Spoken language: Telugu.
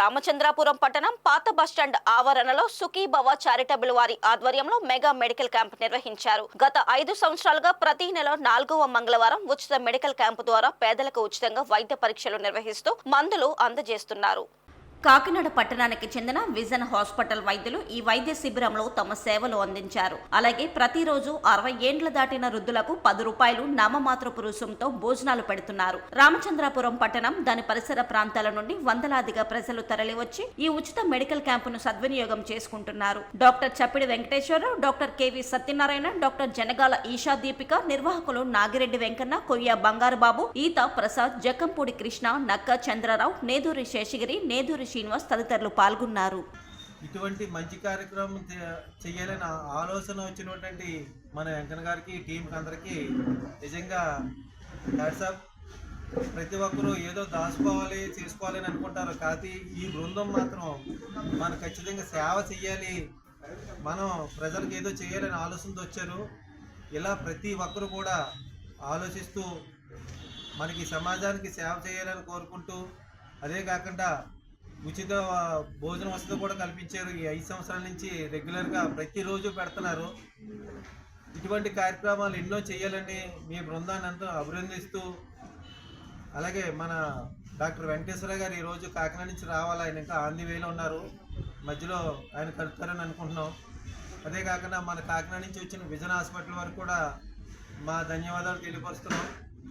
రామచంద్రాపురం పట్టణం పాత బస్టాండ్ ఆవరణలో సుఖీభవ చారిటబుల్ వారి ఆధ్వర్యంలో మెగా మెడికల్ క్యాంప్ నిర్వహించారు. గత 5 సంవత్సరాలుగా ప్రతి నెల 4వ మంగళవారం ఉచిత మెడికల్ క్యాంపు ద్వారా పేదలకు ఉచితంగా వైద్య పరీక్షలు నిర్వహిస్తూ మందులు అందజేస్తున్నారు. కాకినాడ పట్టణానికి చెందిన విజన్ హాస్పిటల్ వైద్యులు ఈ వైద్య శిబిరంలో తమ సేవలు అందించారు. అలాగే ప్రతిరోజు 60 ఏండ్ల దాటిన వృద్ధులకు 10 రూపాయలు నామమాత్రపు రుసుంతో భోజనాలు పెడుతున్నారు. రామచంద్రాపురం పట్టణం దాని పరిసర ప్రాంతాల నుండి వందలాదిగా ప్రజలు తరలివచ్చి ఈ ఉచిత మెడికల్ క్యాంపును సద్వినియోగం చేసుకుంటున్నారు. Doctor Chappidi Venkateswararao, doctor K V Satyanarayana, doctor Janagala Eesha Deepika, నిర్వాహకులు నాగిరెడ్డి వెంకన్న, కొయ్య బంగారుబాబు, ఈత ప్రసాద్, జక్కంపూడి కృష్ణ, నక్క చంద్రరావు, నేదూరి శేషగిరి, నేదూరి శ్రీనివాస్ తదితరులు పాల్గొన్నారు. ఇటువంటి మంచి కార్యక్రమం చేయాలని ఆలోచన వచ్చినటువంటి మన వెంకన్న గారికి, టీం అందరికీ నిజంగా హ్యాట్స్ ఆఫ్. ప్రతి ఒక్కరూ ఏదో దాచుకోవాలి, చేసుకోవాలని అనుకుంటారు. కానీ ఈ బృందం మాత్రం మనం ఖచ్చితంగా సేవ చేయాలి, మనం ప్రజలకు ఏదో చేయాలని ఆలోచనతో వచ్చారు. ఇలా ప్రతి ఒక్కరు కూడా ఆలోచిస్తూ మనకి సమాజానికి సేవ చేయాలని కోరుకుంటూ, అదే కాకుండా ఉచిత భోజన వసతి కూడా కల్పించారు. ఈ 5 సంవత్సరాల నుంచి రెగ్యులర్గా ప్రతిరోజు పెడుతున్నారు. ఇటువంటి కార్యక్రమాలు ఎన్నో చేయాలని మీ బృందాన్ని అంతా అభినందిస్తూ, అలాగే మన డాక్టర్ వెంకటేశ్వర గారు ఈరోజు కాకినాడ నుంచి రావాలి. ఆయన ఇంకా ఆన్ ది వేలో ఉన్నారు. మధ్యలో ఆయన కలుపుతారని అనుకుంటున్నాం. అదే కాకుండా మన కాకినాడ నుంచి వచ్చిన విజన్ హాస్పిటల్ వరకు కూడా మా ధన్యవాదాలు తెలియపరుస్తున్నాం.